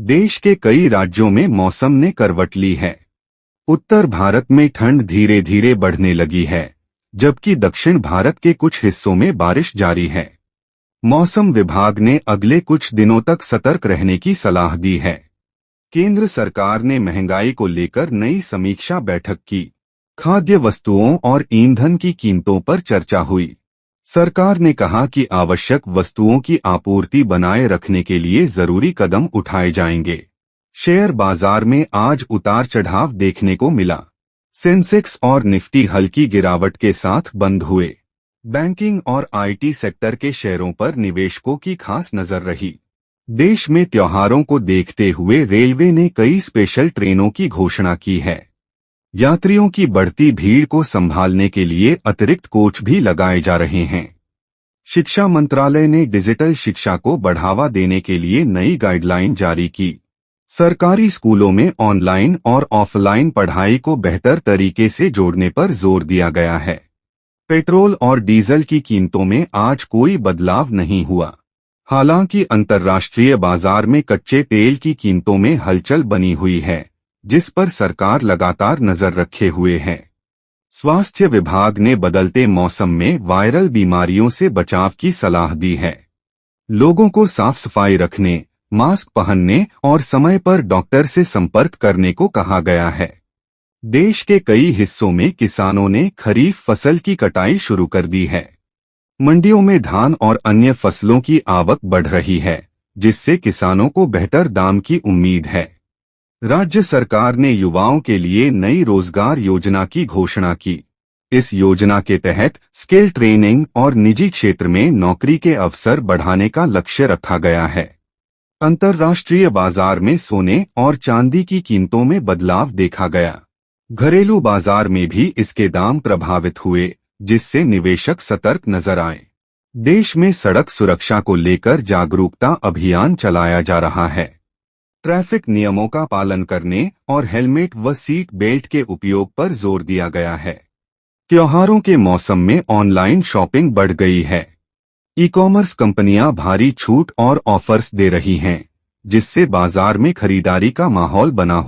देश के कई राज्यों में मौसम ने करवट ली है। उत्तर भारत में ठंड धीरे धीरे बढ़ने लगी है, जबकि दक्षिण भारत के कुछ हिस्सों में बारिश जारी है। मौसम विभाग ने अगले कुछ दिनों तक सतर्क रहने की सलाह दी है। केंद्र सरकार ने महंगाई को लेकर नई समीक्षा बैठक की। खाद्य वस्तुओं और ईंधन की कीमतों पर चर्चा हुई। सरकार ने कहा कि आवश्यक वस्तुओं की आपूर्ति बनाए रखने के लिए जरूरी कदम उठाए जाएंगे। शेयर बाजार में आज उतार चढ़ाव देखने को मिला। सेंसेक्स और निफ्टी हल्की गिरावट के साथ बंद हुए। बैंकिंग और आईटी सेक्टर के शेयरों पर निवेशकों की खास नजर रही। देश में त्योहारों को देखते हुए रेलवे ने कई स्पेशल ट्रेनों की घोषणा की है। यात्रियों की बढ़ती भीड़ को संभालने के लिए अतिरिक्त कोच भी लगाए जा रहे हैं। शिक्षा मंत्रालय ने डिजिटल शिक्षा को बढ़ावा देने के लिए नई गाइडलाइन जारी की। सरकारी स्कूलों में ऑनलाइन और ऑफलाइन पढ़ाई को बेहतर तरीके से जोड़ने पर जोर दिया गया है। पेट्रोल और डीजल की कीमतों में आज कोई बदलाव नहीं हुआ। हालांकि अंतर्राष्ट्रीय बाजार में कच्चे तेल की कीमतों में हलचल बनी हुई है, जिस पर सरकार लगातार नजर रखे हुए है। स्वास्थ्य विभाग ने बदलते मौसम में वायरल बीमारियों से बचाव की सलाह दी है। लोगों को साफ सफाई रखने, मास्क पहनने और समय पर डॉक्टर से संपर्क करने को कहा गया है। देश के कई हिस्सों में किसानों ने खरीफ फसल की कटाई शुरू कर दी है। मंडियों में धान और अन्य फसलों की आवक बढ़ रही है, जिससे किसानों को बेहतर दाम की उम्मीद है। राज्य सरकार ने युवाओं के लिए नई रोजगार योजना की घोषणा की। इस योजना के तहत स्किल ट्रेनिंग और निजी क्षेत्र में नौकरी के अवसर बढ़ाने का लक्ष्य रखा गया है। अंतर्राष्ट्रीय बाजार में सोने और चांदी की कीमतों में बदलाव देखा गया। घरेलू बाजार में भी इसके दाम प्रभावित हुए, जिससे निवेशक सतर्क नजर आए। देश में सड़क सुरक्षा को लेकर जागरूकता अभियान चलाया जा रहा है। ट्रैफिक नियमों का पालन करने और हेलमेट व सीट बेल्ट के उपयोग पर जोर दिया गया है। त्योहारों के मौसम में ऑनलाइन शॉपिंग बढ़ गई है। ई-कॉमर्स कंपनियां भारी छूट और ऑफर्स दे रही हैं, जिससे बाजार में खरीदारी का माहौल बना हुआ